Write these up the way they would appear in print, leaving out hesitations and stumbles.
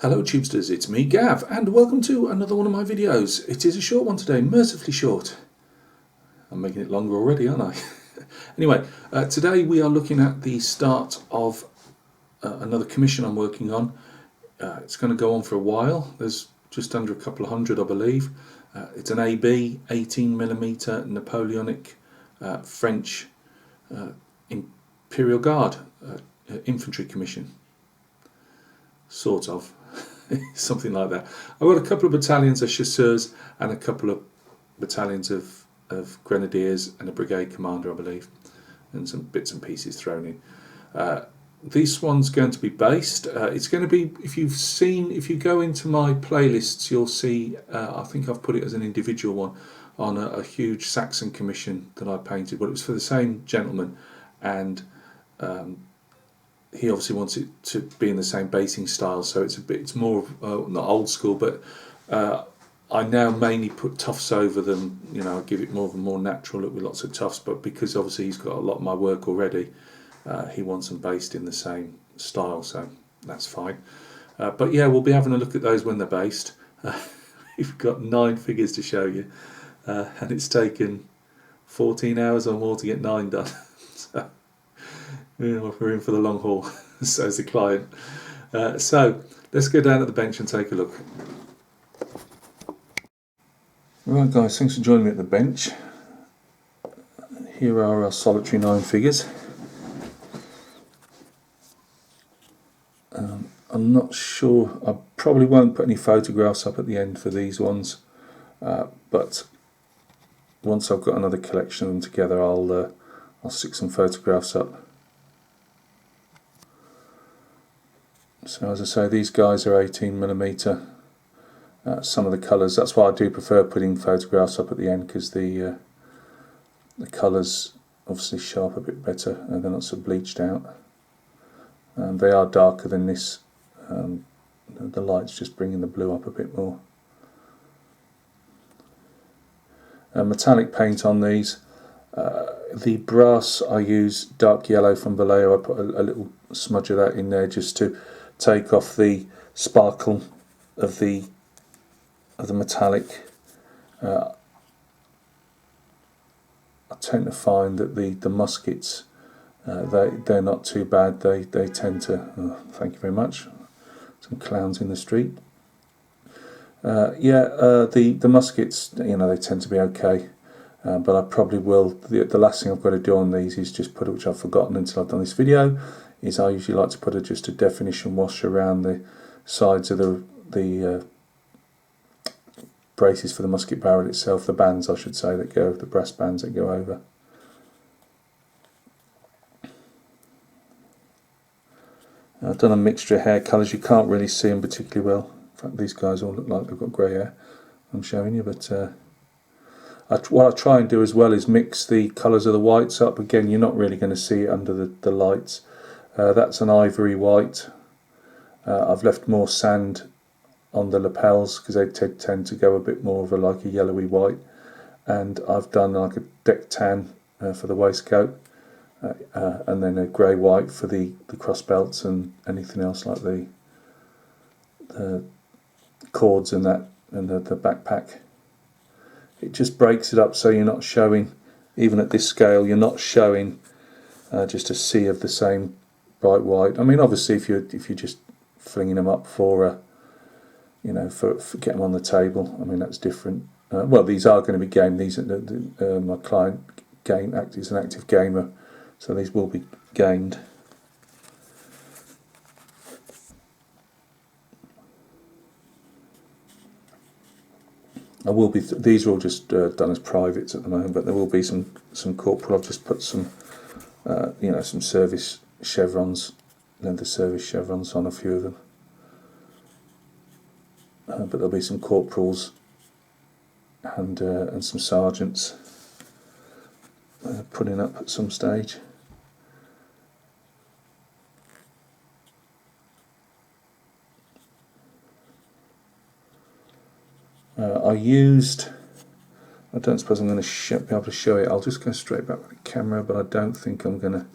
Hello Tubesters, it's me Gav and welcome to another one of my videos. It is a short one today, mercifully short. I'm making it longer already, aren't I? Anyway, today we are looking at the start of another commission I'm working on. It's going to go on for a while. There's just under a couple of hundred, I believe. It's an AB 18mm Napoleonic French Imperial Guard infantry commission. Sort of. Something like that. I've got a couple of battalions of Chasseurs and a couple of battalions of Grenadiers and a brigade commander, I believe, and some bits and pieces thrown in. This one's going to be based. It's going to be, if you go into my playlists, you'll see, I think I've put it as an individual one, on a huge Saxon commission that I painted, but it was for the same gentleman, and he obviously wants it to be in the same basing style, so it's more not old school, but I now mainly put tufts over them. You know, I give it more of a more natural look with lots of tufts, but because obviously he's got a lot of my work already, he wants them based in the same style, so that's fine. But yeah, we'll be having a look at those when they're based. We've got 9 figures to show you, and it's taken 14 hours or more to get 9 done. So we're in for the long haul, says the client. So let's go down to the bench and take a look. Right guys, thanks for joining me at the bench. Here are our solitary 9 figures. I'm not sure, I probably won't put any photographs up at the end for these ones, but once I've got another collection of them together, I'll stick some photographs up. So as I say, these guys are 18mm. Some of the colours, that's why I do prefer putting photographs up at the end, because the colours obviously show up a bit better and they're not so bleached out. They are darker than this. The light's just bringing the blue up a bit more. Metallic paint on these. The brass, I use dark yellow from Vallejo. I put a little smudge of that in there just to take off the sparkle of the metallic. I tend to find that the muskets, they're not too bad. They tend to. Thank you very much. Some clowns in the street. The muskets, you know, they tend to be okay. But I probably will. The last thing I've got to do on these is just put it, which I've forgotten until I've done this video, is I usually like to put just a definition wash around the sides of the braces for the musket barrel itself, the bands I should say that go, the brass bands that go over. I've done a mixture of hair colours. You can't really see them particularly well. In fact, these guys all look like they've got grey hair, I'm showing you, but what I try and do as well is mix the colours of the whites up. Again, you're not really going to see it under the lights. That's an ivory white. I've left more sand on the lapels because they tend to go a bit more of like a yellowy white. And I've done like a deck tan for the waistcoat, and then a grey white for the cross belts and anything else like the cords and that, and the backpack. It just breaks it up so you're not showing, even at this scale, you're not showing just a sea of the same bright white. I mean, obviously, if you're just flinging them up for get them on the table, I mean that's different. Well, these are going to be gamed. These are my client is an active gamer, so these will be gamed. I will be. These are all just done as privates at the moment, but there will be some corporal. I've just put some, some service chevrons, leather service chevrons on a few of them. But there'll be some corporals and some sergeants putting up at some stage. I don't suppose I'm going to be able to show it. I'll just go straight back with the camera, but I don't think I'm going to.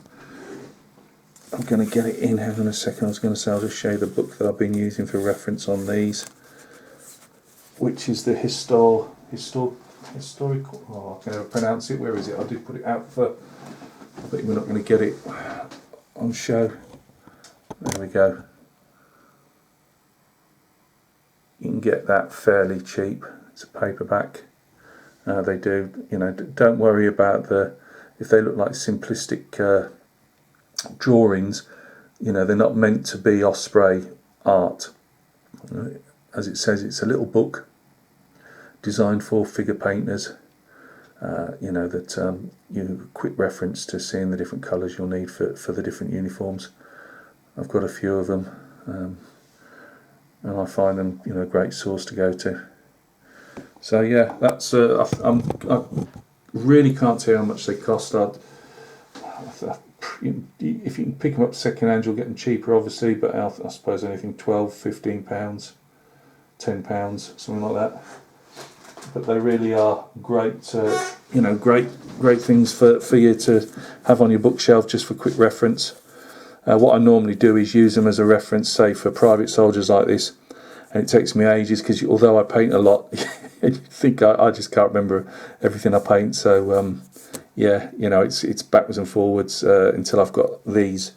I'm going to get it in. Hang on a second. I was going to say I'll just show you the book that I've been using for reference on these, which is the historical. Oh, I can never pronounce it. Where is it? I did put it out for. I bet we're not going to get it on show. There we go. You can get that fairly cheap. It's a paperback. They do. You know, don't worry about if they look like simplistic drawings. You know, they're not meant to be Osprey art. As it says, it's a little book designed for figure painters. You know, that you quick reference to seeing the different colours you'll need for the different uniforms. I've got a few of them, and I find them, you know, a great source to go to. So yeah, that's I really can't tell you how much they cost. If you can pick them up second hand, you'll get them cheaper, obviously. But I suppose anything £12, £15, £10, something like that. But they really are great, you know, great things for you to have on your bookshelf just for quick reference. What I normally do is use them as a reference, say for private soldiers like this, and it takes me ages because although I paint a lot, you think I just can't remember everything I paint. So yeah, you know, it's backwards and forwards until I've got these,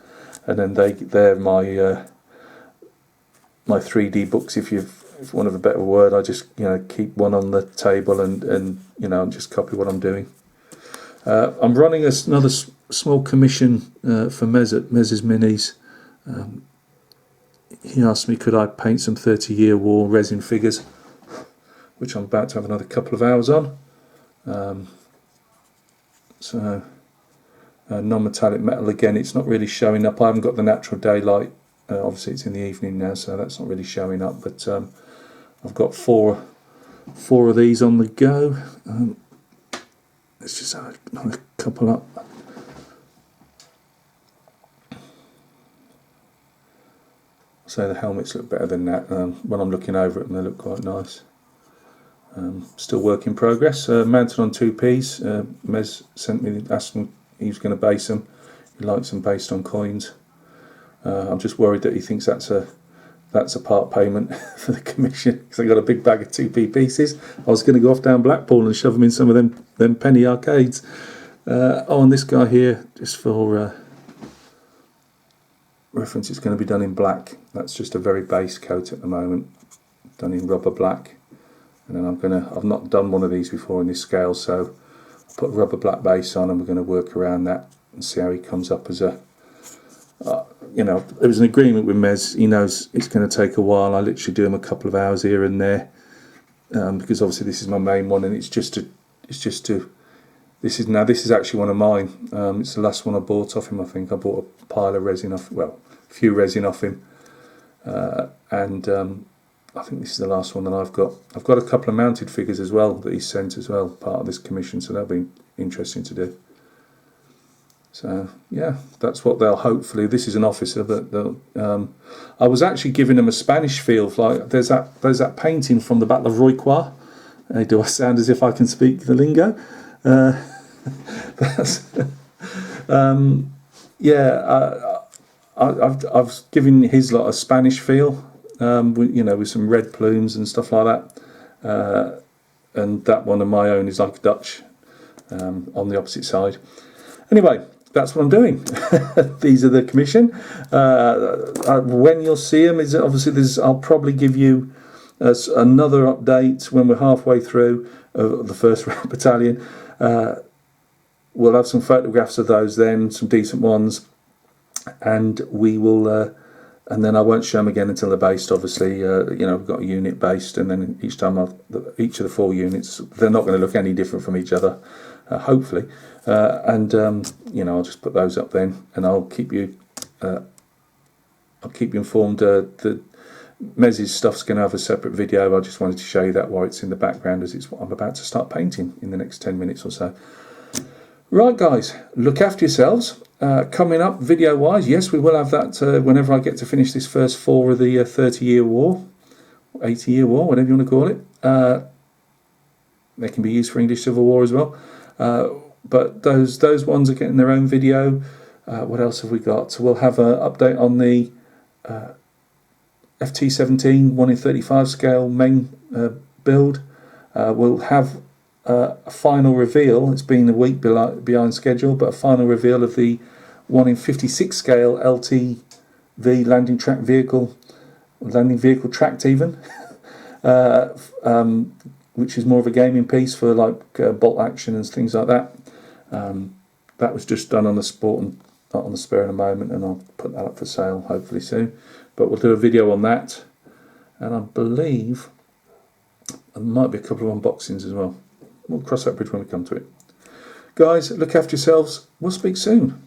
and then they're my my 3D books, if want of a better word. I just, you know, keep one on the table and you know, just copy what I'm doing. I'm running another small commission for Mez at Mez's Minis. He asked me could I paint some 30-year war resin figures, which I'm about to have another couple of hours on. So non-metallic metal again, it's not really showing up. I haven't got the natural daylight. Obviously it's in the evening now, so that's not really showing up, but I've got four of these on the go. Let's just have another couple up. So the helmets look better than that. When I'm looking over it, and they look quite nice. Still work in progress. Mounted on 2Ps. Mez sent me, asked me he was going to base them. He likes them based on coins. I'm just worried that he thinks that's a part payment for the commission, because I got a big bag of 2p pieces. I was going to go off down Blackpool and shove them in some of them penny arcades. Oh, and this guy here, just for reference, it's going to be done in black. That's just a very base coat at the moment, done in rubber black. And then I've not done one of these before in this scale, so I'll put a rubber black base on, and we're going to work around that and see how he comes up as a. You know, there was an agreement with Mez. He knows it's going to take a while. I literally do him a couple of hours here and there, because obviously this is my main one, and this is actually one of mine. It's the last one I bought off him. I think I bought a pile of resin off, well, a few resin off him, and I think this is the last one that I've got. I've got a couple of mounted figures as well that he sent as well, part of this commission, so that'll be interesting to do. So yeah, that's what they'll hopefully. This is an officer, but I was actually giving them a Spanish feel. Like there's that painting from the Battle of Rocroi. Do I sound as if I can speak the lingo? Yeah, I've given his lot a Spanish feel. You know, with some red plumes and stuff like that. And that one of my own is like Dutch, on the opposite side. Anyway, that's what I'm doing. These are the commission. When you'll see them is obviously I'll probably give you another update when we're halfway through the first battalion. We'll have some photographs of those then, some decent ones, and we will. And then I won't show them again until they're based. Obviously, you know, we've got a unit based, and then each time each of the 4 units, they're not going to look any different from each other, hopefully. And you know, I'll just put those up then, and I'll keep you informed. The Mez's stuff's going to have a separate video. I just wanted to show you that while it's in the background, as it's what I'm about to start painting in the next 10 minutes or so. Right, guys, look after yourselves. Coming up, video-wise, yes, we will have that whenever I get to finish this first 4 of the 30-year war, 80-year war, whatever you want to call it. They can be used for English Civil War as well. But those ones are getting their own video. What else have we got? So we'll have an update on the FT17 1 in 35 scale main build. We'll have a final reveal. It's been a week behind schedule, but a final reveal of the 1 in 56 scale LTV landing vehicle tracked even, which is more of a gaming piece for like bolt action and things like that. That was just done on the sport and not on the spare in a moment, and I'll put that up for sale hopefully soon. But we'll do a video on that, and I believe there might be a couple of unboxings as well. We'll cross that bridge when we come to it. Guys, look after yourselves. We'll speak soon.